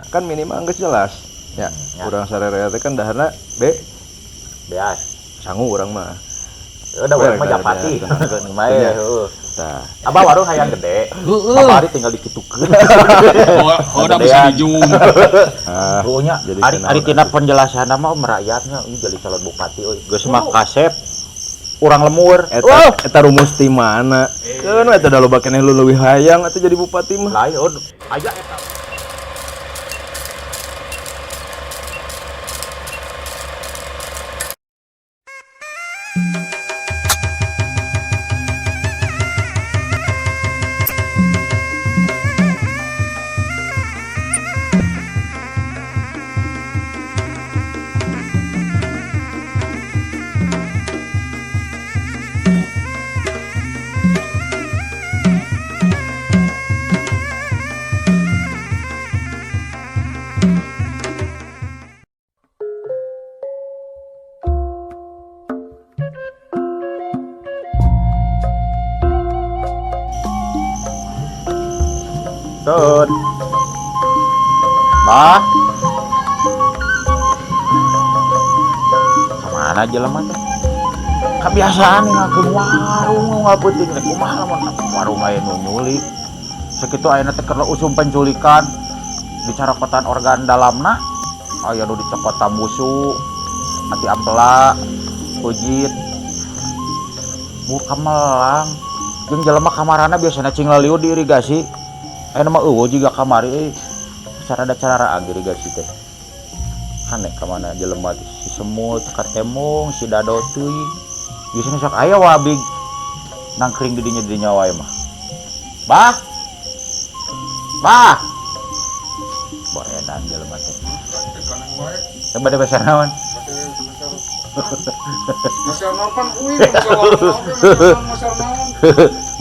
kan minimal geus jelas nya. Urang sararea teh kan daharna beas sangu urang mah. udah urang mah Japati geuning mah heueuh. Tah. Abah warung hayang gede. Abah hari tinggal dikitukeun. Udah bisa dijung. Pokoknya ari tina penjelasan mah merakyatnya ini jadi calon bupati euy. Geus mah kasep urang lemur. Eta rumus ti mana? Keun eta da loba keneh leuwih hayang atuh jadi bupati mah. Lain aya eta. Tut. Bah. Kemana jelema teh? Kebiasaan ngakeun warung ngapeuting teh kumaha lamun warung aya nu nyulik. Sakitu ayeuna teh keur usum penculikan di carakotan organ dalamna. Aya nu dicokot tambusu, ati ampela, ujit. Buka melang. Jeung jelema kamarana biasana cing laliu diirigasi. Ayeuna mah eueuh jiga kamari cara ada cara irigasi teh. Aneh ka mana jelema si semut, katemong, si dado teuing. Biasana sok aya wabig nangkring di dinya wae mah. Bah. Boedan jelema teh. Coba deh bahasa naon? Masih naon uing masih naon.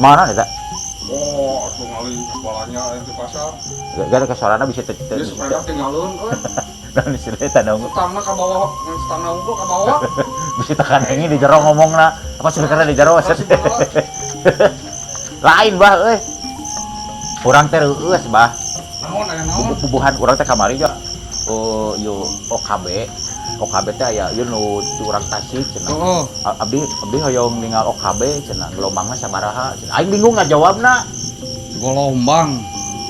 Mana eta? Oh, atuh ngali kepalanya aya di pasar. Gara kesorana bisa teh. Dia sepeda tinggalun euy. Dan di sini tanong. Utangna ka bawah, ngan stangna unggul ka bawah. Bisa tekan ini di jero ngomongna. Apa sih karena di jero waset. Lain bah euy. Urang teh reueus bah. Naon aya naon? Bubuhan urang teh kamari ya. Oh, yo OKB. OKB teh aya ieu nu urang Tasik cenah. Heeh. Abdi hoyong ningal OKB cenah. Gelombangna sabaraha? Aing bingung ngajawabna. Gelombang.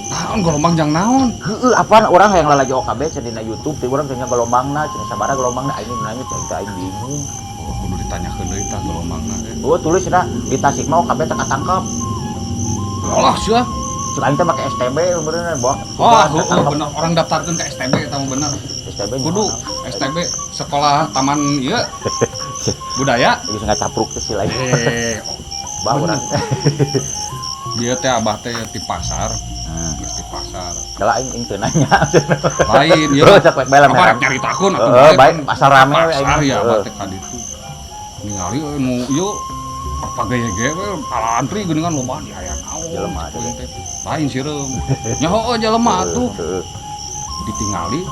Naon gelombang jang naon? Heueuh apaan urang hayang lalagi OKB cenah dina YouTube teh urang teh gelombangna cenah sabaraha gelombangna aing nanya cenah aing bingung. Oh, kudu ditanyakeun deui tah gelombangna teh. Oh, tulis cenah di Tasik mah OKB teh katangkep. Olah sia. Cuk aing teh make STB beneran boh. Oh, bener orang daftarkeun ke STB eta mah bener. STB Kudu STB sekolah taman ieu budaya. Geus ngacapruk teh si lain. Bah urang. Dia teh abah teh di pasar. Geus di pasar. Kalau aing teu nanya. Lain ieu. Terus cek bela Apa nyaritakeun atuh baik pasar rame pasar ya abah teh ka ditu. Ningali nu ieu apa gaya-gaya we antri geuningan lobaan ya aya naon. Jelema teh. Lain sireum. Nya heueuh jelema atuh. Ditingali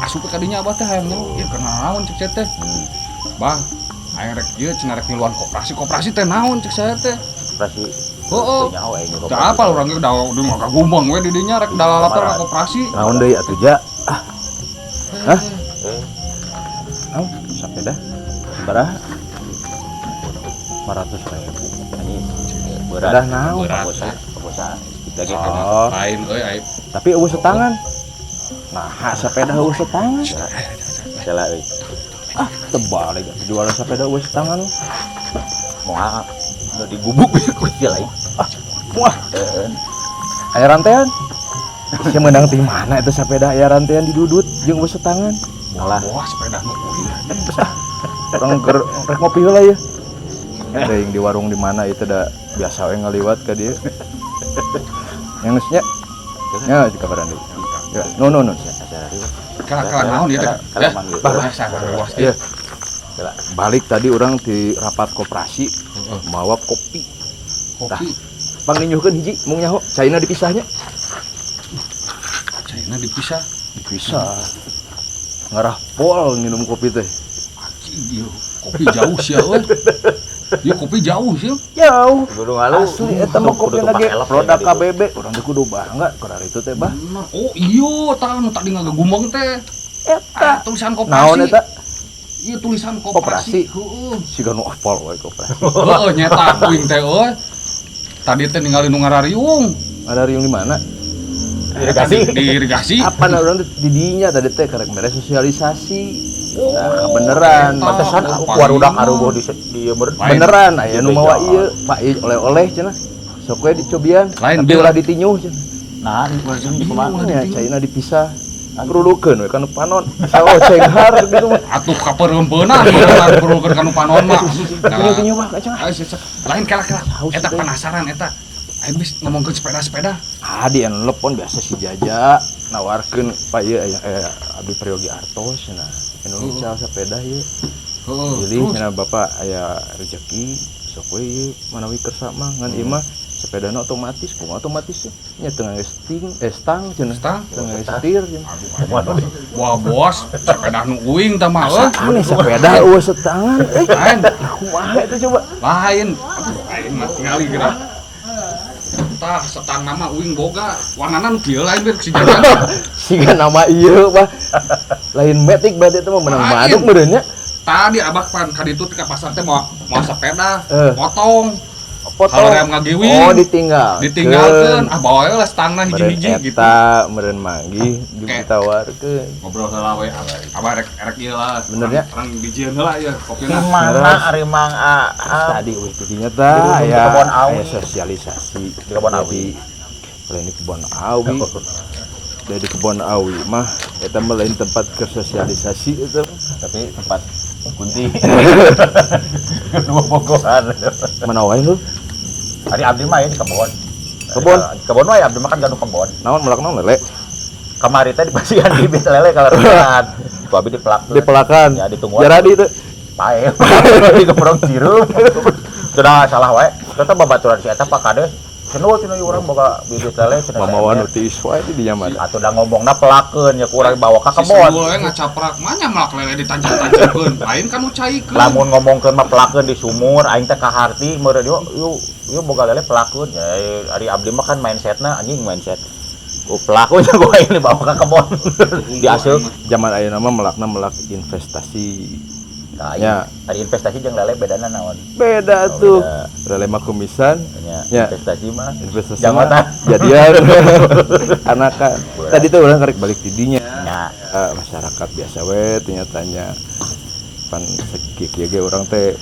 asup ka dinya abah teh hayang nyaho. Ieu kana naon cek teh. Bah, aya rek ieu cenah rek miluan koperasi teh naon cek saya teh. Koperasi. Heueuh. Teu apal urang ge udah mah kagumbang we di dinya rek dalalatar koperasi. Naon deui atuh ja? Hah? Naon sapeda? Sabaraha? 500.000. Anjing. Berat naon? Proposal. Lagi Oh. Lain euy ai. Tapi eueuh setangan. Nah, sepeda eueuh setangan. Salah euy. Tebal ya, jualan sepeda eueuh setangan. Moal nu digubuk ku si lain. Wah, aya rantean. Sia meunang ti mana eta sepeda aya rantean didudut jeung eueuh setangan. Malah Wah, sepeda nu uing. Orang rek ngopi heula ya. Teuing di warung di mana itu da biasa we ngaliwat ka dieu. Yang geusnya. Ya, juga barang deui. Ya, no. Kala naon ieu teh? Bahasa luas teh. Iya. Balik tadi orang di rapat koperasi bawa kopi. Kopi. Bang ninyuhkeun hiji mung nyaho, caina dipisahnya. Caina dipisah. Dipisah. Ngarah pol minum kopi teh. Anjing ieu kopi jauh sia euy. Ya kopi jauh sih. Jauh. Gunung Alus. Asli eta mah kopi lagi elep produk KBB. Urang teh kudu bangga keur itu teh, Bah. Bener. Oh iya, tah nu tadi ngagegumbang teh. Eta Tulisan naon koperasi. eta? Iya tulisan Koperasi. koperasi. Heeh. Siga nu apal wae koperasi. Heeh nyata uing teh euy. Tadi teh ningali nu ngarariung. Ada riung di mana? Irigasi. Di irigasi. Apa na urang di dinya tadi teh karek mere sosialisasi. Nah, beneran. Pantesan Oh, warudak paling arubuh di ieu meureun. Lain. Beneran aya nu mawa Beja. ieu, Pak ieu oleh-oleh cenah. Sok we dicobian. Lain Tapi deul. ulah ditinjuh cenah. Nah, di kumaha? Ya caina dipisah. Perulukeun we kana panon. Asa ocenghar gitu mah. Atuh kapeureupeunna perlukeun kanu panon mah. Tinjuh-tinjuh Bah kacang. Ayo cek. Lain kala-kala. Haus Eta teh. penasaran eta. Ayo bis ngomongkeun sepeda-sepeda. Ah di anu telepon biasa si Jaja nawarkeun Pak ieu abdi Priyogi Artos cenah. Indonesia sepeda ieu. Heeh. Jadi Terus cenah Bapak aya rezeki sok we ieu manawi kersa mah ngan ieu mah sepedana otomatis, kumaha otomatis nya teu ngangge stang cenah. Stang? Teu ngangge setir cenah. wah bos, sepeda nu uing tah mah euy. Aneh sepeda eueuh setangan. Lain, Kumaha eta coba? lain. Aduh, lain mah tingali geura. Tah setang nama uing boga. Warnana nu kieu lain bir si jajan. Siga nama ieu Bah. Lain metik berarti eta mah menang Lain. maduk meureun nya. Tadi abah pan kaditu ka pasar teh mau sepeda, potong. Potong. Kalau rem ngagiwing. Oh ditinggal. Ditinggalkeun. Ah bawa we lah stangna hiji-hiji gitu. Eta meureun manggih Oke. ditawarkeun. Ngobrol heula we. Abah rek ieu lah. Bener ya? Orang dijieun heula ieu kopina. Mana ari Mang Tadi weh tidinya tah Di aya kebon awi. aya sosialisasi Di kebon awi. Lain di kebon awi. Dari kebon awi mah eta mah lain tempat ke sosialisasi eta. tapi tempat kunti. Dua pokokan. Mana wae lu? Ari abdi mah ya di kebon. Kebon? Kebon mah ya abdi mah kan ganu kebon. Naon melak naon lele? Kamari teh dipasihan bibit lele kalarutan. Ku abdi dipelak. Dipelakan. Ya ditungguan. Jaradi teh. Pae. Di keprong cirum. Sudah salah wae. Tetep babaturan si eta Pak Kades. Cenah cenah ieu urang boga bibit lele cenah. Mamawan nu tiis wae di dinya mah. Atuh da ngomongna pelakeun ya kurang bawa ka Si kebon. Sundul we ngacaprak mah nya melak lele ditanjak-tanjangkeun. Lain kan nu caikeun. Lamun ngomongkeun mah pelakeun di sumur aing teh kaharti meureun yuk boga lele pelakeun. Ya ari abdi mah kan mindsetna anjing mindset. Ku pelakunya gua ini bawa ke kebon. Diasup. Zaman ayeuna mah melakna melak investasi. Nah, Ya. ari investasi jeung lele bedana naon? Beda Oh, tuh. beda. Lele mah kumisan, Ya, Ya. investasi mah investasi Jangkauan. mah jadian anakan. Tadi tuh orang karek balik tidinya. nya. Masyarakat biasa we tanya pan kieu ge urang teh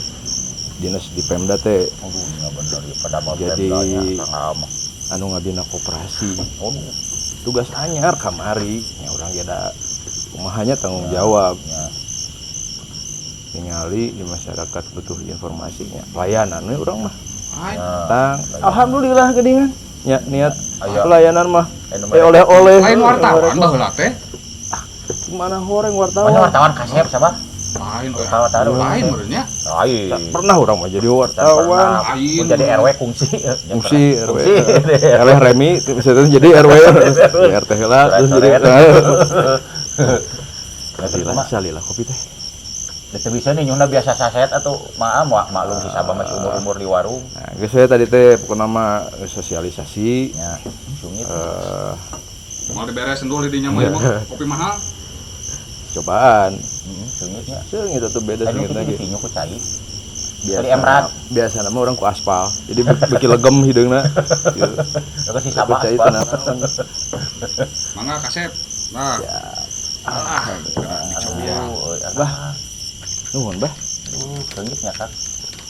dinas di Pemda teh Aduh, nya bener ya pada mau Jadi- Pemda anu ngabina koperasi. Oh, Tugas anyar kamari nya urang ge da kumahanya tanggung jawab. nya. Ningali di masyarakat butuh informasinya. Layanan we urang mah. Ai, Tang alhamdulillah geuningan. Ya niat Aya. pelayanan mah Anu oleh-oleh. lain wartawan baheula teh. Gimana horeng Mana wartawan? wartawan kasep sama? Lain we. Wartawan. Lain meureun nya. Lain. Tak pernah orang mah jadi wartawan. Lain. Jadi RW kungsi. Fungsi RW. Fungsi. Eleh Remi misalnya jadi RW. Ya RT heula terus jadi Keren. Salilah kopi teh. Itu bisa nih nyuna biasa saset atau maklum si Sabah masih umur-umur di warung. Nah, geus we tadi teh pokona mah sosialisasi Ya, sungit. Mau diberes dulu di dinya mah ieu mah kopi mahal. cobaan. Sungitnya. Seung itu tuh beda Tadi seungit itu lagi. ditinyu ku cai. Biasa Tadi Emrat. biasa nama orang ku aspal. Jadi beki legem hidungna. Gitu. Itu si Sabah Percaya aspal. tenapan. Mangga kasep. Nah, Ya, dicobian. Bah. Nuhun bah. Sungitnya kan.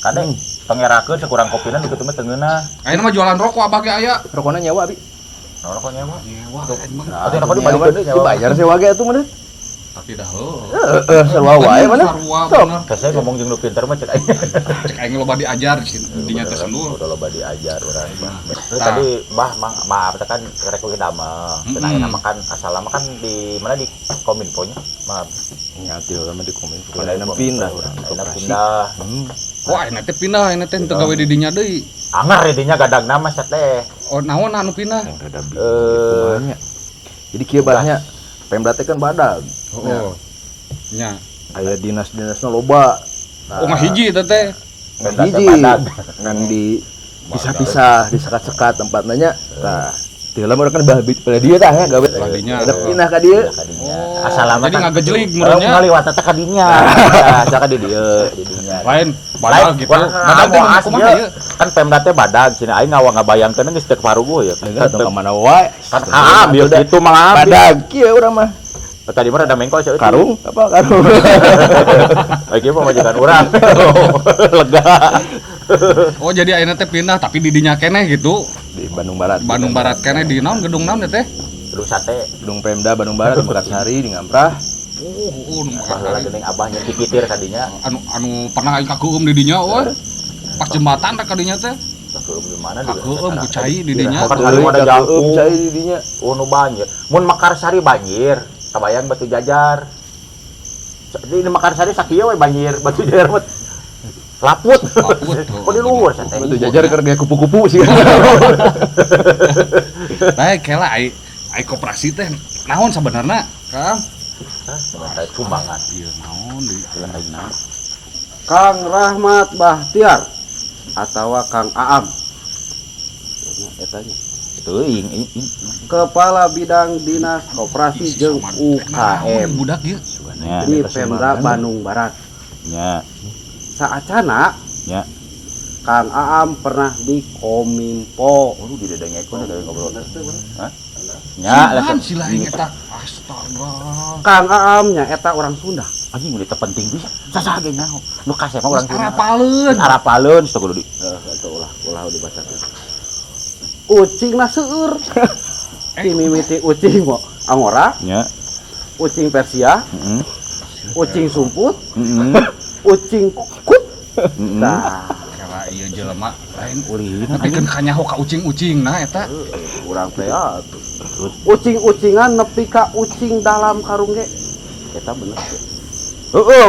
Kadang pangerakeun sakurang kopina di kitu mah teungeuna. Ayeuna mah jualan rokok abah ge aya. Rokona nyawa abi. Nah, kok nyawa. Nyewa emang. Atuh rokok dibalikeun deui nyawa. Dibayar sewa ge atuh mah. Tapi dah heuh. Sewa wae mana? Sarua Sok. bener. Saya ngomong jeung nu pinter mah cek aing. Cek aing loba diajar dinya teh sendul. Udah loba diajar urang mah. Terus Nah. tadi maaf teh kan rek we damel. Cenah nama kan asal lama kan di mana di Kominfo nya. Maaf. Ngatil sama di kominfo. Ada Lain pindah urang. Enak pindah. Wah, ini teh pindah, ini teh teu gawe di dinya deui. Anggar dinya gadag nama set teh. Oh, naon anu pindah? Yang rada kumanya. Jadi kieu bahnya Pemda teh kan badag. Oh. Nya. Aya dinas-dinasna loba. Oh, mah hiji teh teh. hiji ngan di pisah-pisah disekat-sekat tempatnya tah teu lama kan bah pada dia tah ya gawe Dinya. ada pindah ka dieu Oh, Asalamat jadi ngagejlik orang meureunnya. ngaliwat teh ka dinya. Ka di dieu, di dinya. Lain badag gitu. Badag teh Badag kumaha ieu? kan Pemda teh badag cenah aing ngawa ngabayangkeun geus teu paruguh ya. enggak tahu ka mana wae Kan ambil gitu mah ambil. badag kieu urang mah Tadi mah ada mengkol seueuh. karung apa karung Lagi mah majikan urang. Lega. Oh, jadi ayeuna teh pindah tapi di dinya keneh gitu. di Bandung Barat Bandung Barat keneh di naon gedung naon teh? Terus sate gedung Pemda Bandung Barat di Mekarsari di Ngamprah baheula geuning abahnya dikitir kadinya. anu pernah aing kageum di dinya euy. Pas jembatan teh kadinya teh. Keum di mana Kageum ku cai di dinya. Mekarsari mah ada jangkung. cai di dinya Nu banjir. Mun Mekarsari banjir, kabayang Batu Jajar. Di Mekarsari sakieu we banjir, Batu Jajar mah laput. Laput. Kok di luhur santai. Batu Jajar keur gaya kupu-kupu sih Baik, kela ai koperasi teh naon sebenarnya, Kang? Sebentar sumbangan. Iya, naon di Kang Rahmat Bahtiar atau Kang Aam. Etanya. Teuing Kepala Bidang Dinas Koperasi jeung UKM budak ieu. di Pemda Bandung Barat. nya Saacana nya Kang Aam pernah di Kominfo. di dedengekun ada ngobrol. Hah? Nya Silahan sila aing eta. Astaga. Kang Aam nya eta orang Sunda. anjing udah terpenting bisa. Sasaha ge nyaho. Nu kasih mah urang Arapaleun. Arapaleun sok kudu di. Ulah dibacakeun. Ucingna seueur. Mimiti ucing mo angora, Nya. ucing Persia, Heeh. ucing sumput, Heeh. ucing kukut. Nah, Kela ieu jelema lain Ulin nepikeun kanyaho ka ucing-ucing nah eta. urang teh ucing-ucingan nepi ka ucing dalam karung ge. Eta bener teh. Heeh,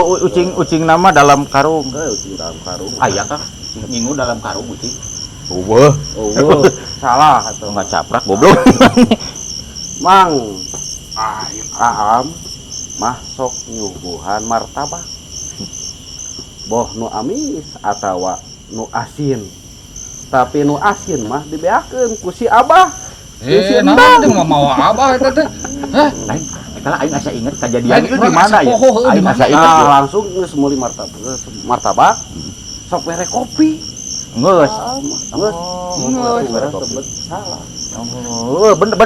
ucing nama dalam karung. Ucing dalam karung. Aya kan nyingu dalam karung ucing. Wah, Oh, salah atuh. Enggak caprak goblok. Mang Ah, ieu Aam mah sok nyuguhan martabak. Boh nu amis atawa nu asin. Tapi nu asin mah dibeakeun ku si Abah. Si naon Endang. teh mau abah eta teh? Hah? Lain, kalau aing asa inget kejadian Aing itu urang di mana asa ya? poho, di Aing mana? asa inget. Nah, langsung geus meuli martabak. Sok mere kopi. Ngeus. Ngeus. Salah. Oh, bener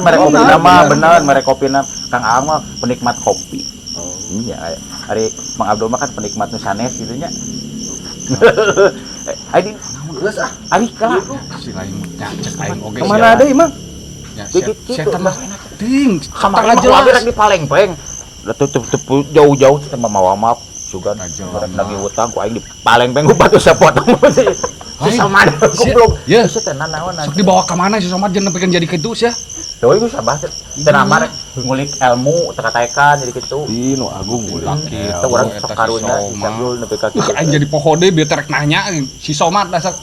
merek kopi nama, bener merek kopi nama. Kang Aam mah penikmat kopi. Iya, hari Mang Abdul mah kan penikmat nu sanes gitu nya. Adi, Geus ah. ari kala. Si lain cek aing oge. kemana ada imang? Ya, Dikit setan mah ting, Sama tengah aing mah jelas. di Palembang. Tutup jauh-jauh sama mawa maaf juga Aja, lagi utang ku aing di Palembang ku batu sapotong sih. Si sama goblok. Ya. Si teh nanaon Sok dibawa ke mana si Somad jeung nepikeun jadi kitu sia? Deui ku sabah teh nama rek ngulik ilmu teka-tekan jadi kitu. Ih, nu agung boleh. Kita orang sok karunya sambil nepi ka kitu. Aing jadi pohode biar terek nanya si Somad dasar.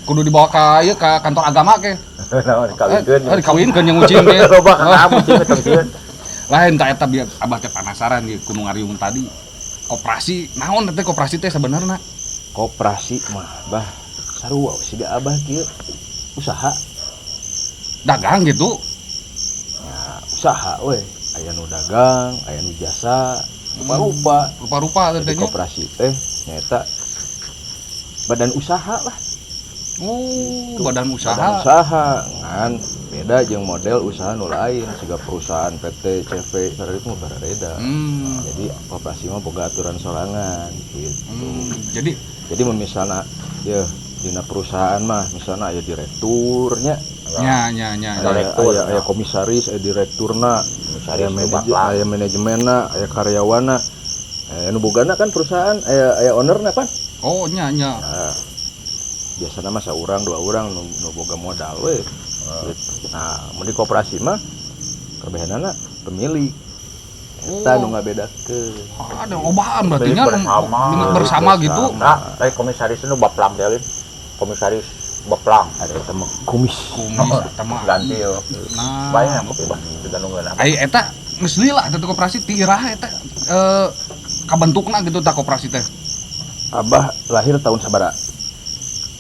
Kudu dibawa ka ieu ka kantor agama ke. Naon kawinkeun. Dikawinkeun yang ucing teh. Loba Kang Aam ucing teh sieun. Lain tak eta biar abah teh penasaran di Gunung Ariung tadi. Koperasi naon teh koperasi teh sebenarnya? Koperasi mah bah sarua sih da abah kieu usaha Dagang gitu. usaha we aya nu dagang aya nu jasa rupa-rupa Rupa-rupa di teh. koperasi teh nyata badan usaha lah Badan badan usaha. usaha ngan beda jeung model usaha nu lain siga perusahaan PT CV sareng itu mah beda. Jadi koperasi mah boga aturan sorangan gitu. Jadi mun misalna ya dina perusahaan mah misalna aya direkturnya nya. aya komisaris aya direkturna aya manajemenna aya karyawanna nu bogana kan perusahaan aya ownerna kan Oh nya. biasana mah saurang dua urang nu boga modal we gitu. Nah mun di koperasi mah kebehanana pemilik eta nu ngabedakeun Ada lobaan berarti nya bersama gitu. Nah, lain komisaris nu baplang teh komisaris baplang ada eta mah kumis Kumis eta mah. ganti yo. Nah, Bayang kopi bah diganungkeun apa. ai eta geus lila eta koperasi ti irah eta kabentukna gitu tah koperasi teh. Abah lahir tahun sabara.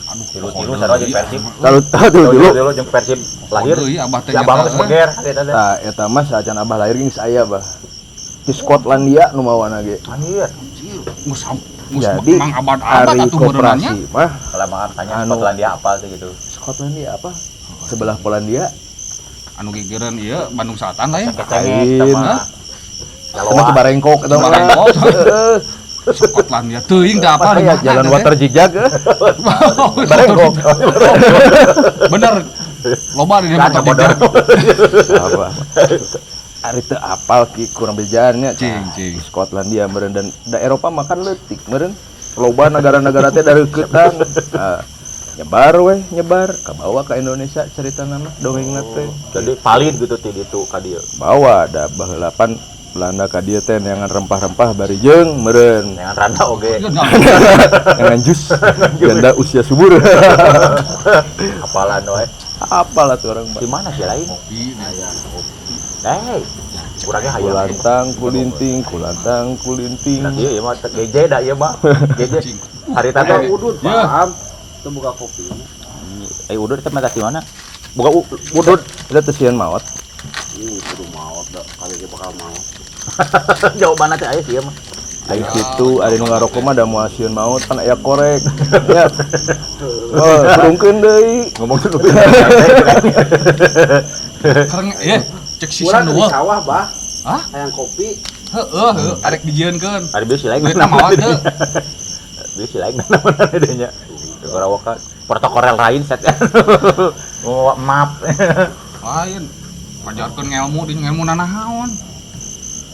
Aduh, Tilu-tilu sarua jeung Persib. Kalau dulu Tilu-tilu jeung Persib lahir. Oh, iya, Abah teh Si Abah mah nyata, sebeger eta teh. Tah eta mah saacan Abah lahir geus aya bah. Di Skotlandia nu mawana ge. Anjir. Mus Jadi mang abad-abad hari atuh berenangnya. koperasi mah Kalau makan tanya Anu. Skotlandia apa tuh gitu. Skotlandia apa? Sebelah Polandia. Anu gigireun ieu Bandung Selatan lain. Kecengek Lain. sama. Sama Cibarengkok eta mah. Cibarengkok. Skotlandia teuing da apa Apa ya jalan water jijag. Barengkok. Bener. Loba di Kan motor bodoh. Apa? Ari teu apal ki kurang bejaannya. Cing. Di Skotlandia meureun dan da Eropa makan leutik meureun. Loba negara-negara teh dari keutang. Nyebar ka bawa ka Indonesia cerita nama dongengna teh. Jadi palit gitu ti ditu ka dieu. Bawa da baheulapan Belanda ka dieu teh neangan rempah-rempah bari jeung meureun. Dengan randa oge. Dengan jus janda usia subur. Apalan we. Apalah tuh orang Di mana sih lain? Hei. Kurangnya hayang. kulantang kulinting. Nah, ieu mah teh geje da ieu mah. Geje. Harita teh Udud Ya. paham. Itu buka kopi. udud teh mah teh mana? Boga udud. Kita teh sieun maot. Kudu maot da kali ge bakal maot. Jawabanna teh aya sih ieu mah. Ari kitu ari nu ngarokok mah da moal sieun maot kan aya korek. Ya. Oh, kurungkeun deui. Ngomong dulu. Kareng ya cek season Urang di 2. sawah, Bah. Hah? Hayang kopi. Heeh, arek dijieunkeun. Ari bieu si lain. Duitna mawat teu. Bieu si lain mana adanya. Karawoka protokol lain set. Oh, maaf. Lain. Ngajarkeun ngelmu di ngelmu nanahaon.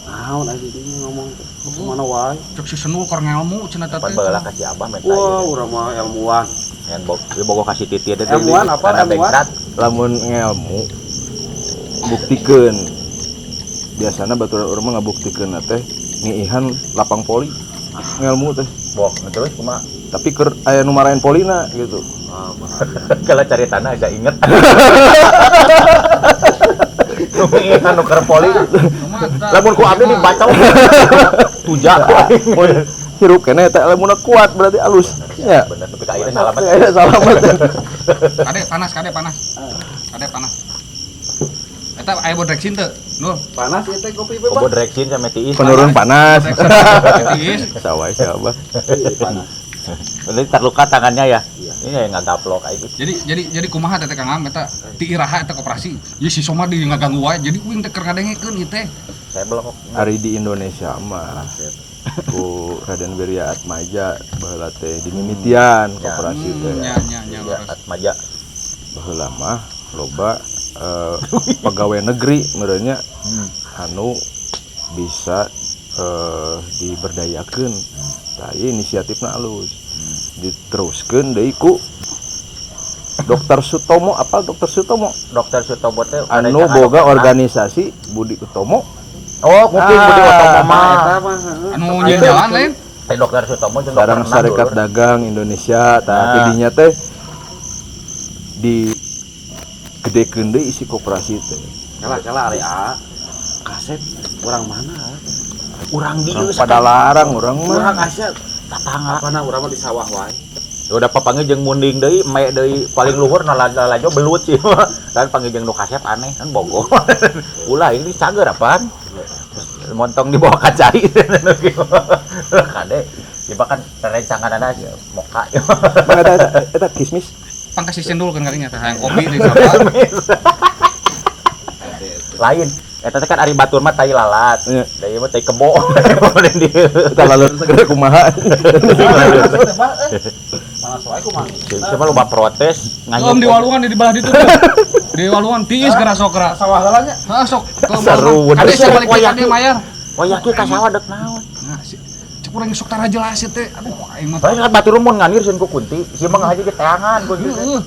Naon aya di ngomong teh. Mana wae. Cek season 2 keur ngelmu cenah teh. Pan baheula ka si Abah menta Wah, ieu. urang mah ilmuwan. Ngan bogo kasih titi teh. Ilmuwan apa, karena ilmuwan? bangsat. Lamun ngelmu buktikeun. Biasana baturan urang mah ngabuktikeun teh ngiihan lapang poli. Ngelmu teh. Bok, terus kumaha? Tapi keur aya nu marahin polina gitu. Kalau cari tanah aja inget. Nungihan nuker poli. Lamun ku abdi dibaca. Tuja. Hirup keneh teh lamunna kuat berarti alus. Ya. Bener tapi ka ayeuna salamet. Ya salamet. Kade panas. Eta aya bodreksin teu? Nur. Panas ieu teh kopi Bobo bebas. direksin sama tiis. Penurun panas. Tiis. Sawai siapa? Panas. Ini terluka tangannya ya. Ini nggak gaplok kayak gitu. Jadi kumaha teh Kang Am eta ti iraha eta koperasi. Ieu si Soma di ngaganggu wae. Jadi kuing teh keur ngadengekeun ieu teh. Saya belum. Ari di Indonesia mah ku Raden Wirya Atmaja baheula teh di mimitian koperasi teh. Nya Ya, leres. Atmaja. Baheula mah loba pegawai negeri menurutnya anu bisa diberdayakeun. Tah ieu inisiatifna alus. Diteruskeun deui ku Dokter Sutomo, apal Dokter Sutomo? Dokter Sutomo teh Anu boga organisasi Budi Utomo. Oh, mungkin Budi Utomo mah. Eta mah. Anu jalan lain. Teh Dokter Sutomo jeung Sekarang Dokter Serikat Nandul. Dagang Indonesia, tah Nah. tidinya teh di gedekeun deui isi koperasi teh. Kala ari A. Kasep urang mana? Urang di Urang pada larang urang Urang mah. asa tatangga. apana urang mah di sawah wae. Udah papanggih jeung munding deui, mae deui paling luhur nalajo belut sih. Dan panggil jeung nu kasep aneh kan bogo. Ulah ini cager apaan? Montong di bawah kacai. Kade, tiba kan rencangan ada moka. Mangga eta kismis. Pangkas season dulu kan kalinya teh hayang kopi di Sabah. Lain, eta teh kan ari batur mah tai lalat. Iya. Da ieu mah tai kebo. Dan dieu. Kita lalu segera kumaha. Panas wae kumaha. Siapa lupa protes Om di walungan di belah ditu. Di walungan tiis geura sok geura. Sawah heulanya. Hah sok. Seru, Ada bener. siapa balik Wayang. tadi mayar. Oh yakin ka sawah dek naon? Nah, cek urang sok tara jelas ieu teh. Aduh aing mah. Bae batur mun nganir sieun ku kunti, si mah ngaji ge teangan kunti. Heeh.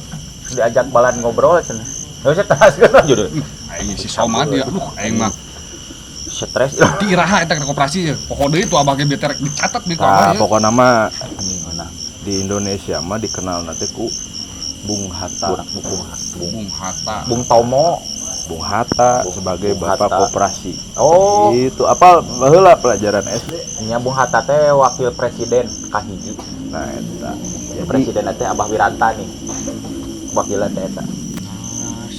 Diajak balan ngobrol cenah. Geus tas kan jodoh. Aing si Soma dia. Aduh aing mah Stres. ti iraha eta koperasi ya. Pokok deui tuh abah ge beterek dicatat di Nah, kamar. pokoknya mah Anjing mana? di Indonesia mah dikenal nanti ku Bung Hatta. Bung Bung Hatta. Bung Tomo. Bung Hatta sebagai Bung bapak Hatta. koperasi. Oh, Itu apa baheula pelajaran SD. nya Bung Hatta teh wakil presiden kahiji. Nah, eta. Jadi Presiden teh Abah Wiranta nih. Wakilan teh eta.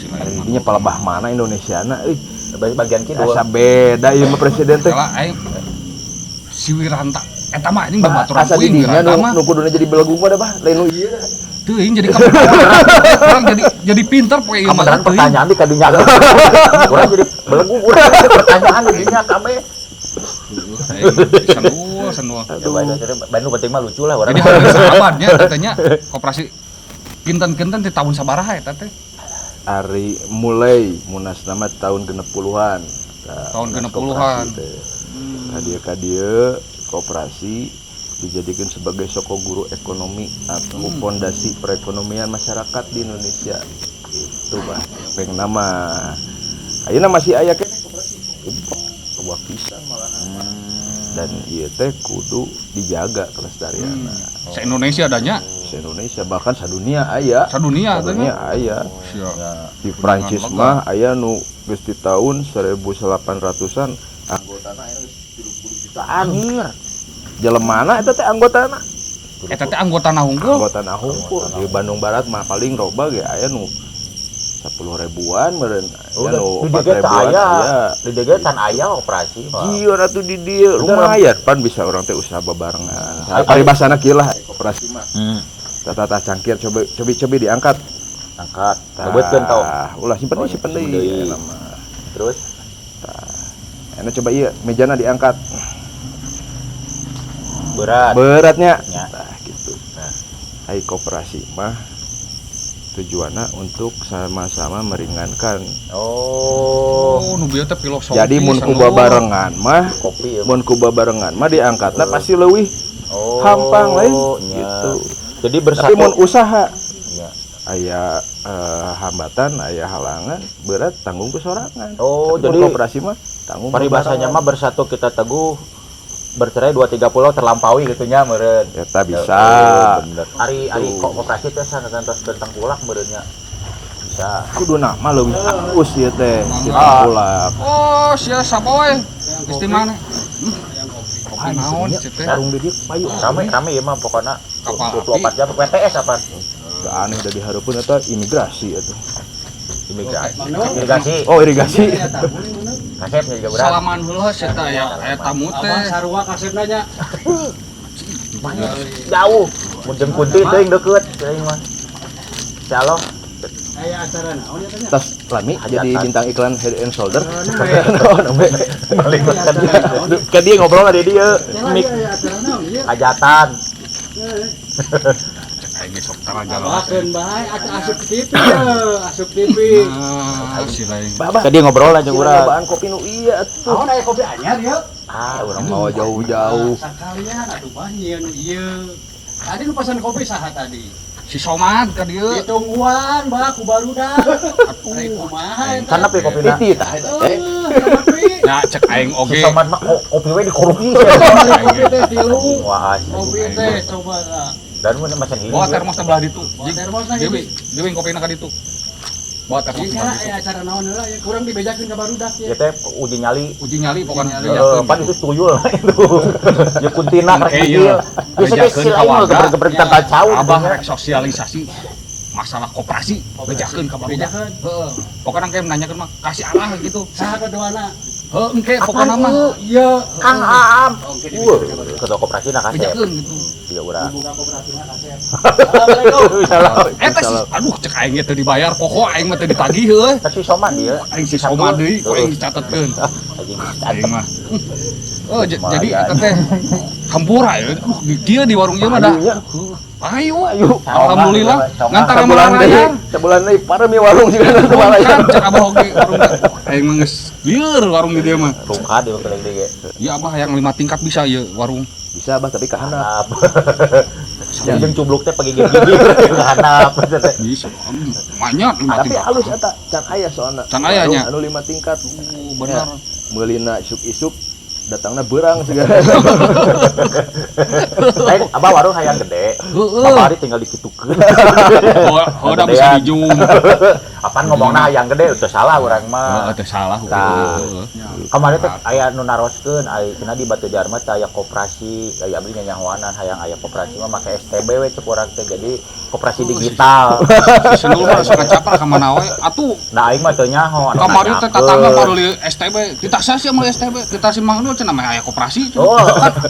intinya palebah mana Indonesiana euy. Bagian kidul. Asa beda ieu mah presiden teh. Kalau aing si Wiranta eta mah anjing babaturan Asa di kuing dinya Wiranta mah. nu kuduna jadi belagu mah dah bah lain nu ieu dah. Teu aing jadi kapan orang jadi pinter poe ieu mah. Kemudian pertanyaan di kadinya. Urang jadi belegu urang pertanyaan di dinya kabeh. Senua. Coba itu Bandung penting mah lucu lah urang. Jadi harus sahabatnya katanya koperasi kinten-kinten di tahun sabaraha eta teh. Ari mulai munas nama tahun genep puluhan. Tahun genep puluhan. Kadia koperasi dijadikan sebagai soko guru ekonomi atau fondasi perekonomian masyarakat di Indonesia. Itu bah. Peng nama. Ayeuna masih aya keneh koperasi. Sebuah pisang malahan. Dan ieu teh kudu dijaga kelestarianna. Se-Indonesia adanya, Se-Indonesia bahkan sadunia aya. sadunia teh. Sadunia aya. Siap. Di Prancis mah aya nu geus di tahun 1800-an anggotana aya 30 jutaan. Anjir. Jelemana eta teh anggotana? Eta teh anggota unggul. Anggotana hungkul. Di Bandung Barat mah paling loba ge aya nu 10 ribuan meureun. Aya nu 4 ribuan aya. Di DG can aya operasi mah. Jieu ratu di dieu lumayan pan bisa orang teh usaha babarengan. Ari basana kieu lah koperasi mah. Tata cangkir coba diangkat. Angkat. Ngebetkeun tau. Ulah simpen deui simpen deui. Terus Enak coba iya mejana diangkat. beratnya. Beratnya. Nah, gitu. Hai koperasi mah tujuannya untuk sama-sama meringankan. Oh, nu bieu teh filosofi. Jadi mun kuba barengan mah, kopi ya. mun kuba barengan mah diangkatna pasti leuwih Oh, hampang lain nya. gitu. Jadi Tapi bersatu. mun usaha Nya. aya hambatan, aya halangan, berat tanggung kesorangan. Oh, Tapi mun jadi koperasi mah tanggung paribasanya bebarengan. mah bersatu kita teguh, bercerai 2-3 pulau terlampaui gitunya meureun. Eta bisa. Bener. Ari kok koperasi teh sangantos tentang kulak meureunnya. Bisa. Kudu nama leuwih halus ieu teh. Kita Ah. ulak. Oh, sia sapoe. Istimana. Kopi naon cek teh. Sarung di dieu payu. Rame ya mah pokoknya Kapal 24 jam PTS apa? Gak aneh udah diharapun eta imigrasi eta. Irigasi. Oh, irigasi. Kasepnya juga berat. Salaman heula eta aya tamu teh. sarua kasepna nya. Jauh. Mun jeung kunti teuing deukeut teuing mah. Insyaallah. Aya acara naon ya tanya? Tas lami jadi Hajatan. bintang iklan Head and Shoulder. Balik ke dia ngobrol ada dia. Mik Aya acara naon ieu? hajatan. Aing ge sok taraja lah. Bakeun bae asup TV asup TV. Ah, si lain. Babah. Ke dia ngobrol aja Cina urang. nyobaan kopi nu iya atuh. Naon aya kopi anyar ya? Ah, urang Mau jauh-jauh. Sakalian atuh bah nyieun ieu. Tadi nu pesan kopi saha tadi? Si Somad ka dieu. Ditungguan bah ku barudak. Ari kumaha eta? Sana pe kopi na. Titi tah. Kopi. Nah, cek aing Si oge. Somad mah kopi we dikorupsi. Kopi teh tilu. Wah, Kopi teh coba lah. dan mun macam ini. Bawa termos teh belah ditu. Bawa termosna Dewi, hiji. dewi kopina ka ditu. Bawa termos Ini belah kana ditu. aya acara naon heula ya? Kurang dibejakeun ka barudak ya. Ya teh uji nyali. Uji nyali pokoknya Pan itu tuyul itu. Ya kuntina rek Oke, kecil. iya. Bisa Bejakeun kecil ka aing warga. gebrek-gebrek tanpa caur. Abah rek sosialisasi masalah koperasi bejakeun ka barudak. Bejakeun. Heeh. Pokoknya kayak menanyakeun mah kasih arah gitu. Saha keduana? Heeh, engke pokoknya mah Iya. Kang Aam. Oke, Ketua koperasi nak kasep. bejakeun gitu. Iya urang. buka kooperatifna kasep. Assalamualaikum. Eta sih aduh cek aing teh dibayar pokok aing mah teh ditagih heuh. Tapi Somad dia. Aing si Somad deui ku aing dicatetkeun. Aing mah. Oh, jadi eta teh hampura ya. Kieu di warung ieu mah da. Ayo. Alhamdulillah. Ngantar Sebulan mah deui, sebulan deui parem ya warung juga nanti malah ya. Kan cek abah oge warung. Aing mah geus lieur warung di dieu mah. Rungka dia keleng dia. Ya abah yang 5 tingkat bisa ieu warung. Bisa bah tapi ke handap. Jangan cubluk teh pagi gigir ke handap. Bisa. Manyat 5 Tapi tingkat. halus eta can aya soalna. Can aya nya. Anu 5 tingkat. Bener. Meulina isuk-isuk datangna beurang segala. Lain abah warung hayang gede. Heeh. Abah hari tinggal dikitukeun. Heuda bisa dijung. Apaan ngomongna hayang gede teu salah urang mah. Teu salah. Tah. Kemarin teh aya nu naroskeun aya cenah di Batujar mah teh aya koperasi, aya abdi nyanyahoanan hayang aya koperasi mah make STB we cek urang teh jadi koperasi digital. Si Senul mah sok ngacapar ka mana we atuh. Nah aing mah teu nyaho. Kamari teh tatangga paruli STB, kita sasi mah STB, kita si Mang Dul cenah mah aya koperasi. Oh,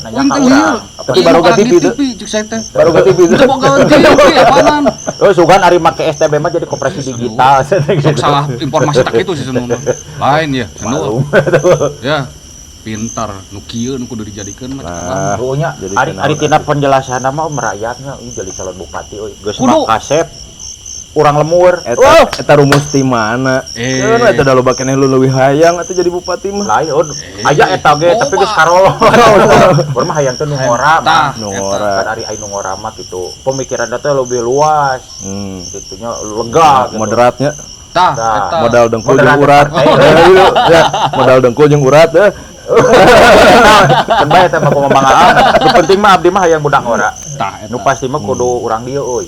nanya ka urang. Tapi baru ke TV tuh. Cek saya teh. Baru ke TV Teu boga TV apaanan. Oh, sugan ari make STB mah jadi koperasi digital. Sok salah informasi tak itu si Senul. Lain ya, Senul. Ya, pintar nu kieu nu kudu dijadikeun mah. Nah, Pokoknya jadi ari kenal. tina penjelasan mah merakyatnya ini jadi calon bupati euy. Geus Kudu. makasep urang lemur. Eta rumus ti mana? Keun eta da loba keneh lu leuwih hayang atuh jadi bupati mah. Lain aya eta ge tapi geus karolo. Urang mah hayang teh nu ngora mah. Nu ngora. Kan ari aya nu ngora mah gitu. Pemikiran teh lebih luas. Gitunya lega gitu. Moderatnya Tah, Tah. eta. modal dengkul jeung Moderat urat. Ya, modal dengkul jeung urat Kan bae teh mah kumaha. Nu penting mah abdi mah hayang budak ngora. Tah, eta. Nu pasti mah kudu urang dieu euy.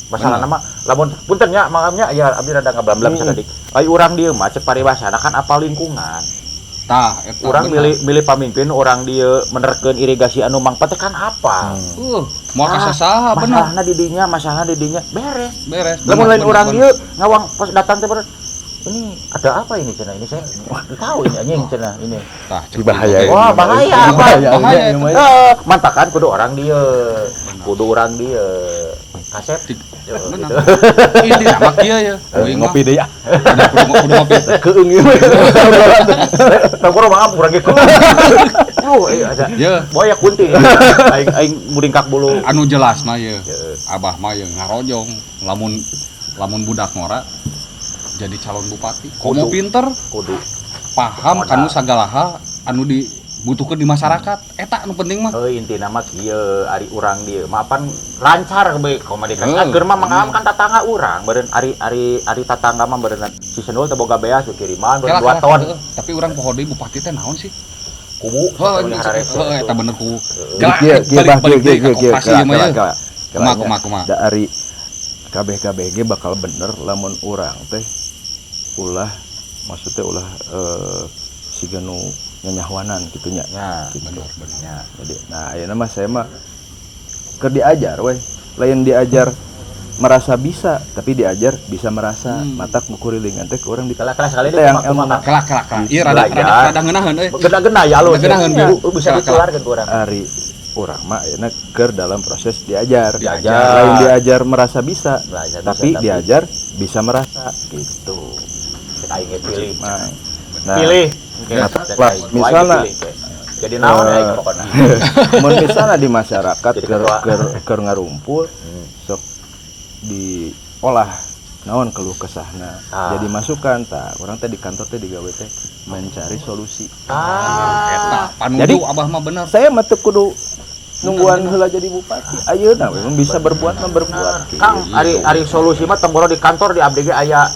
Masalahna mah lamun punten nya mangamnya ya abdi rada ngablam-blam sakedik. Ai urang dieu mah cek paribasana kan apal lingkungan. Tah, eta. Urang bener. milih pamimpin urang dieu menerkeun irigasi anu mangpa teh kan apa? Moal kasasaha bener. Masalahna di dinya beres. Beres. Lamun lain bener, urang bener. dieu ngawang pas datang teh bener. Ini ada apa ini cenah? Ini saya tahu ini anjing cenah ini. Tah, cek bahaya. gitu. Wah, bahaya apa? Bahaya. Mantakan kudu orang dieu. Kudu urang dieu. Kasep. Bener. Ini nama kieu ya. Ngopi deui ya. Kudu ngopi. Keung ieu. Tangkoro maaf urang ge. Asa. Ya, Boya kunti. Aing muringkak bulu. anu jelas mah ye. Abah mah ye ngarojong lamun budak ngora jadi calon bupati. Komo Kudu. pinter, Kudu. paham Modal. kanu sagala hal anu dibutuhkeun di masyarakat. Eta anu penting mah. Intina mah kieu ari urang dieu. Maafan lancar be komunikasi. Heeh. Keur mah mangam kan tatangga urang. Beureun ari tatangga mah beureun si Senul teh boga beas kiriman beureun 2 ton. Tapi urang poho deui bupati teh naon sih? Kubu. Eta bener ku. Kieu Balik deui ka koperasi ieu mah ya. Kumaha Kumaha. da ari kabeh ge bakal bener lamun urang teh ulah maksudnya ulah siga nu nyanyahwanan gitunya. Ya, Gitu. Bener. ya. Jadi nah ayeuna mah saya mah keur diajar we. Lain diajar merasa bisa, tapi diajar bisa merasa. Matak ngukurilingan teh ke urang di Kelas kali Eta yang ini kumaha. Kelak. Ieu rada ngeunaheun euy. Gena ya alus. Gena geun, Bi. Bisa ditularkeun ku urang. ari urang mah ayeuna keur dalam proses diajar. Diajar. Lain diajar merasa bisa, Belajar bisa, tapi diajar bisa merasa gitu. Aing ge pilih. Nah, Pilih. Mata kelas misalnya jadi naon ya aing pokona. mun misalnya di masyarakat Jadi keur ketua. keur ngarumpul sok diolah naon keluh kesahna jadi masukan tah urang teh di kantor teh digawe teh mencari solusi. Eta panudu Jadi- abah mah bener. Saya mah teu kudu nungguan heula jadi bupati. Ayeuna memang bisa berbuat mah berbuat. Kang, ari solusi mah temboro di kantor di abdi ge aya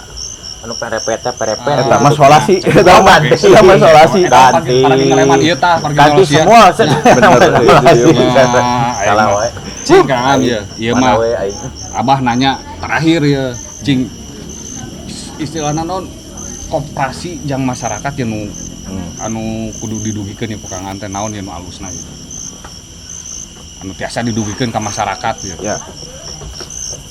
anu perepet. Eta mah solasi, eta mah solasi. Ganti. Paragi ngaleman ieu tah, paragi Ganti ngalosia. semua. Bener, Salah wae. Cing kan ieu Mana mah we aing. abah nanya terakhir ya cing istilahna naon koperasi jang masyarakat ya nu anu kudu didugikeun ya pukangan teh naon ya nu alusna ya anu tiasa didugikeun ka masyarakat ya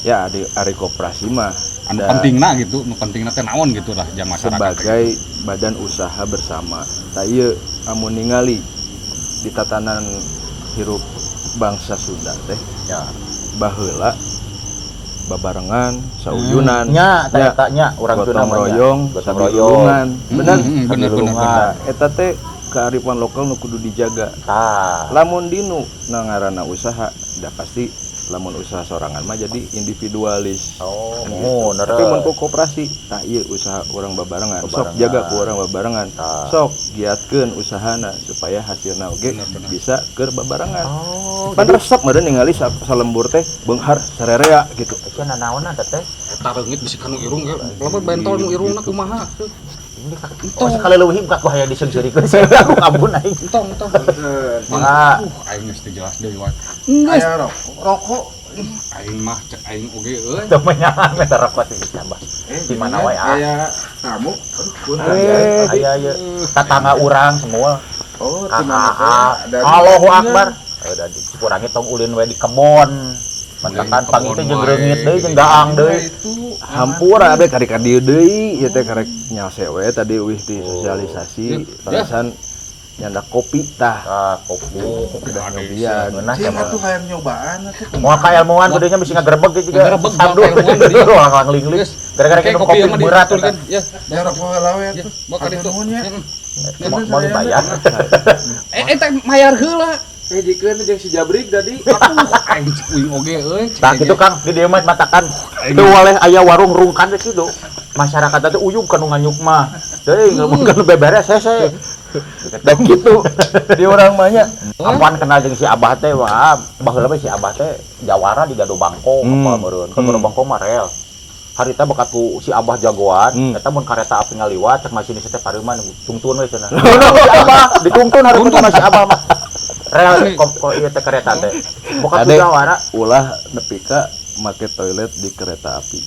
Ya, ari koperasi mah anu da- pentingna gitu nu pentingna teh naon gitu lah jang masyarakat sebagai badan usaha bersama. Tah ieu amun ningali di tatanan hirup bangsa Sunda teh Ya. baheula babarengan sauyunan Nya eta nya urang teu gotong namanya. royong Gotong sambilulungan bener bener. Nah, eta teh kearifan lokal nu kudu dijaga. Tah. Lamun dinu ngaranna usaha da pasti lamun usaha sorangan mah jadi individualis. Oh, Gitu. mun Tapi mun ku koperasi tah ieu usaha urang babarengan sok jaga ku urang babarengan sok giatkeun usahana supaya hasilna oge Bener. bisa keur babarengan. Oh, Pan resep meureun ningali salembur teh beunghar sarerea gitu. cenah naonna teh teh? eta reungit bisi kanu irung ge lamun bentol nu irungna kumaha Ini oh sekali leuwih buka ku hayang diseungseurikeun saya aku kabun aing. entong Ah, aing geus teu jelas deui wae Aya rokok Aing mah cek aing oge euy. Teu menyangan eta rapat di Abah. Di mana wae ah. Kayak tamu. Aya ieu tatangga urang semua. Oh, Kakak, Allahu Akbar. Udah dikurangi tong ulin we di kebon. Mentekan pang itu jeung reungit deui jeung daang deui. Hampura ada karek dieu deui ieu teh karek nyase we tadi euih ti sosialisasi tarasan nyanda kopi tah. Kopi. Udah nyobian. Ngeunah Cing ya atuh hayang nyobaan atuh. moal kailmuan gedenya bisa ngagerebeg gitu juga. Ngagerebeg, Sandung kailmuan gede. orang lingling. Gara-gara Kayak minum kopi kopi mah berat. diatur kan. Ya, Daerah Palawe atuh. bakal itu. Mau dibayar. Teh mayar heula. Hejikeun jeung si Jabrik tadi. Aing cek uing oge euy. Tah kitu Kang, di dieu mah matakan teu waleh aya warung rungkan di situ. Masyarakat teh uyung ka nu nganyuk mah. Teuing mun beberes hese. Dan gitu di orang banyak. Apaan kenal jeung si Abah teh wah, baheula mah si Abah teh jawara di Gado Bangkong apa meureun. Kan Gado Bangkong mah rel. Harita bekat ku si Abah jagoan, eta mun kareta api ngaliwat cek masinis teh pareuman tungtun we cenah. Si Abah ditungtun hareup sama si Abah mah. Rel kok ieu teh kareta teh. Bekat ku Ade. jawara. Ulah nepi ka make toilet di kereta api.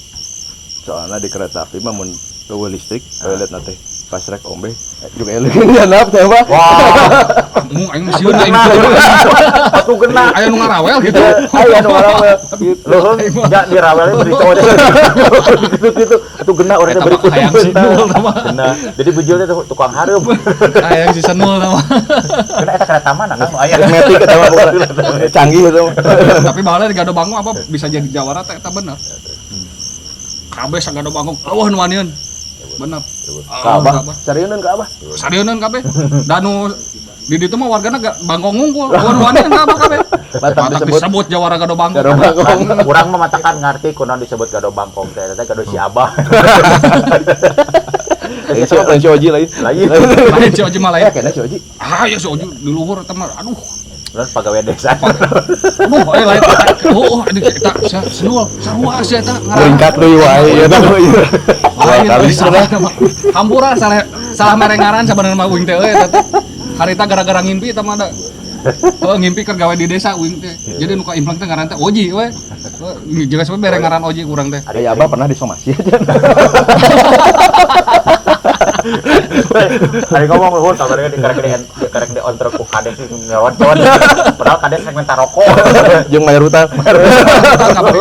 Soalnya di kereta api mah mun eueuh listrik toilet na teh pas rek ombe juga elegan janap teh Pak. Wah, Mu aing sieun aing. atuh geuna. Aya nu ngarawel gitu. Aya nu ngarawel. Leuheung ja dirawelnya beri cowok teh. Gitu-gitu. Atuh geuna urang teh beri Eta mah hayang si Nul nama. Geuna. Jadi bujul teh tukang hareup. Hayang si Senul nama. Geuna eta kereta mana Kang nu aya. Metik eta mah bukan canggih itu. Tapi baheula di Gado Bangkong apa bisa jadi jawara teh eta bener. Kabeh sa Gado Bangkong eueuh nu wanieun. Bener. Ka Abah, carieun ka Abah. Sareuneun kabeh. Dan nu di ditu mah wargana Bangkong ngungkul. Eueuh nu wanieun ka Abah kabeh. Batak Disebut jawara Gado Bangkong. Gado Bangkong. Urang mah matakan ngarti kunaon disebut Gado Bangkong teh eta Gado si Abah. Itu mah si Oji lain. Lain. Lain si Oji mah lain. Ya kena si Oji. Ah ya si Oji di luhur eta mah aduh. Lain pagawean desa. Aduh lain. Oh aduh eta Senul sarua sia eta Beringkat deui wae ya tah. lain Kali salah hampura salah merengaran sabenerna mah uing teh euy eta teh. Harita gara-gara ngimpi eta mah da. Ngimpi keur gawe di desa uing teh. Jadi nu ka implang teh ngaran teh Oji we. Juga sampe berengaran Oji urang teh. Ada Abah pernah disomasi aja. Hari ngomong luhur kabarnya dikarek di ontrok ku kades nyelon-nyelon. Padahal kades segmen taroko. Jeung mayar utang.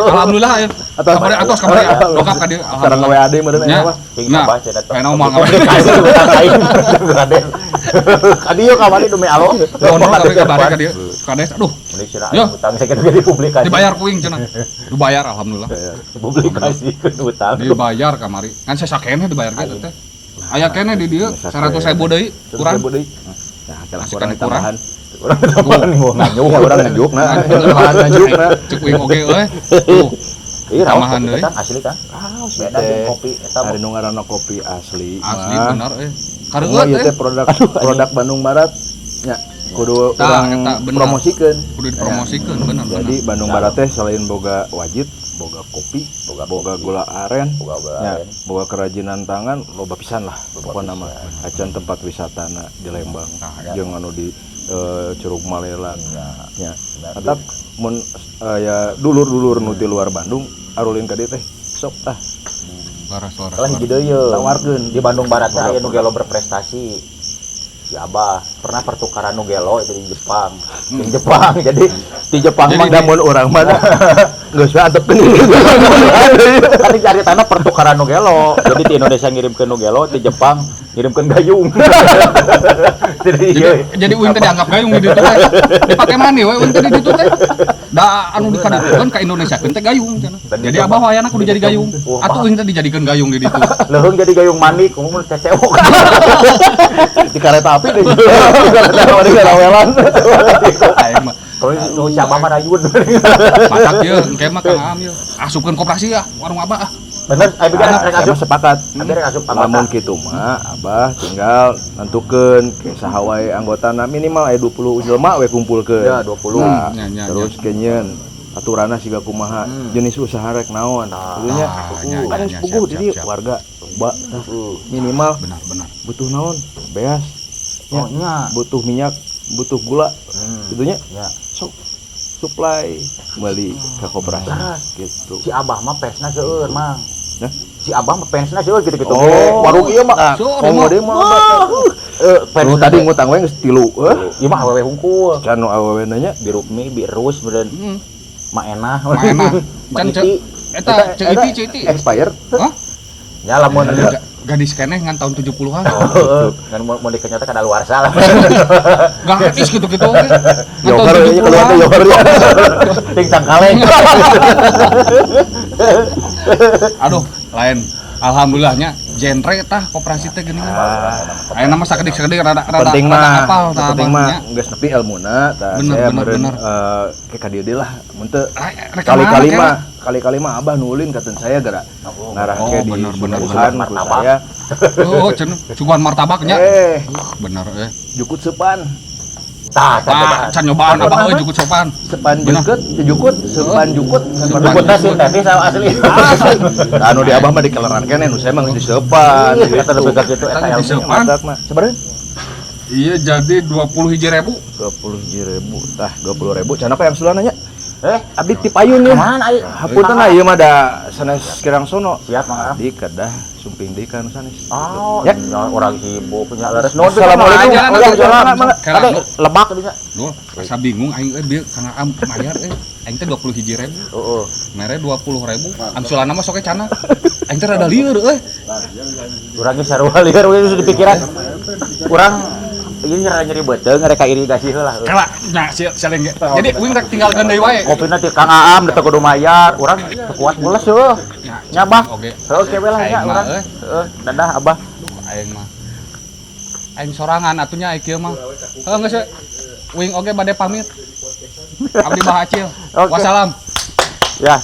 Alhamdulillah ya. Atos kamari dongkap ka dieu. Sareng WAD meureun Ya. aya Abah. Ting Nah, Abah cenah. kayak ngomong apa? Kasih utang lain kades. Kadieu kamari demi Allah. Ono kabeh kabare ka dieu. Kades aduh Mending cenah Yo. utang seged jadi publikasi. dibayar kuing cenah. Dibayar alhamdulillah. Publikasi ke utang. Dibayar kamari. Kan saya sakene dibayar gitu teh. Aya kene di dieu 100.000 deui kurang. Kurang. Nah, kalau Masih kurang kan kurang. tambahan. Urang tambahan nih wong nganyuh. Orang ngejuk nah. Tambahan ngejuk nah. Cek uing oge euy. Tuh. Iya, Tambahan kopi deui. kan asli kan? Beda teh. jeung kopi eta Hari nu ngaranna kopi asli. Asli mah. bener Oh, Kareueut ieu teh produk Bandung Barat nya kudu Tah, urang eta bener. promosikeun. kudu dipromosikeun bener Jadi bener. Bandung Barat teh selain boga wajit, boga kopi, boga gula aren, Boga gula nya, aren. boga kerajinan tangan, loba pisan lah pokona mah. Acan tempat wisatana di Lembang, jeung anu di Curug Malela. Nya. Tetap mun ya dulur-dulur nu ti luar Bandung arulin ka dieu teh sok tah Laras-laras. Lah hiji deui yeuh. tawarkeun Di Bandung Barat teh aya nu gelo berprestasi. Si Abah pernah pertukaran nu gelo itu di Jepang. Di Jepang. Jadi di Jepang mah Jadi mun urang mah geus we antepkeun. kan cari tanah pertukaran nu gelo. Jadi di Indonesia ngirimkeun nu gelo, di Jepang ngirimkeun gayung. Jadi uing teh dianggap gayung di ditu teh. Dipake mani we uing teh di ditu teh. Da anu dikaditukeun ka Indonesia teh gayung cenah. Jadi abah wayana kudu jadi gayung. Atuh uing teh dijadikeun gayung di ditu. Leuheung jadi gayung mandi, kumaha cecewok. Di kereta api deh. Di karawelan. Aing mah Kalau nu siapa mah rayun. matak ieu engke mah Kang Am ieu. Asupkeun koperasi ya warung abah ah. Bener, aya bikin rek Saya asup. mah sepakat. Abi rek asup Lamun anggota. kitu mah Abah tinggal nentukeun ke saha wae anggotana minimal aya 20 jelema we kumpulkeun. Ya, 20. Nah, Nya. terus kenyeun aturanna siga kumaha jenis usaha rek naon. Kitu nya nya, kan nya, puguh siap, jadi siap. warga loba minimal Benar. butuh naon beas Oh nya. butuh minyak butuh gula gitu nya Ya. sok supply beli ke koperasi gitu. Si Abah mah pesna seueur, Mang. Hah? Si Abah mah pesna seueur gitu-gitu. Oh. Warung ieu mah. Oh, mode mah. Lu tadi ngutang we geus 3, Ieu mah awewe hungkul. Can nu awewe nanya Biru mie, birus beureun. Mah enah. Mah enah. Can Mati. eta ceiti. expired. Hah? Ya lamun Gadis keneh ngan tahun 70-an. kan mau dikenyata kada luar salah. Gadis gitu-gitu oge. Ngan Yogar tahun nya kalau 70-an. itu yogar ya. Ting tangkaleng. Aduh, lain. Alhamdulillahnya genre tah koperasi teh geuning. Aya nama sakedik-sakedik rada Penting mah, apal tah penting mah abahnya. geus nepi ilmuna tah Bener, saya bener, meureun bener. ke ka dieu deui lah mun teu Rek kali-kali kemana, kali-kali mah abah nulin katen saya gara ngarahke di bener, bener, suguhan ku martabak. saya. Oh, cenah suguhan martabaknya. Bener Jukut sepan. Tah, Tah, can nyobaan apa euy jukut sopan. Sepan Bener. jukut, sepan jukut, Sepan Jukutna sintetis sama asli. asli. Anu di abah mah dikeleran kene nu saya mah geus disepan. Eta lebih ka kitu eta Tadi ilmu. disepan. Matak mah. Sabaraha? Iya jadi 20.000. 20.000. Tah 20.000. Can apa yang sula nanya? Abdi ti payun ya. Mana ieu? Hapunten ieu mah da sanes kirang sono. Siap, Mang. Abdi kedah sumping deui kan sanes. Oh, Ya. ya orang sibuk punya leres. Nuhun pisan, Assalamualaikum. Mang. Oh, ya, jalan. Kela, Ade, Nu. lebak bisa. Duh, rasa bingung aing bieu Kang Am mayar aing teh 21.000. Heeh. Mere 20.000. Angsulana mah soke cana. Aing teh rada lieur Urang ge sarua lieur we di pikiran. Urang ini nyeri beuteuh ngareka irigasi heula. Kela, nya saleng ge. Jadi uing rek tinggalkeun deui wae. Kopina ti Kang Aam da kudu mayar. Urang teu kuat mules heuh. Nyabah. Oge. Heuh kewe lah nya Aing mah, urang. Heeh, dadah Abah. Aing mah. Aing sorangan atunya ai kieu mah. Heuh geus we. Uing oge bade pamit. Abdi Bah Acil. Oke. Wassalam. Ya.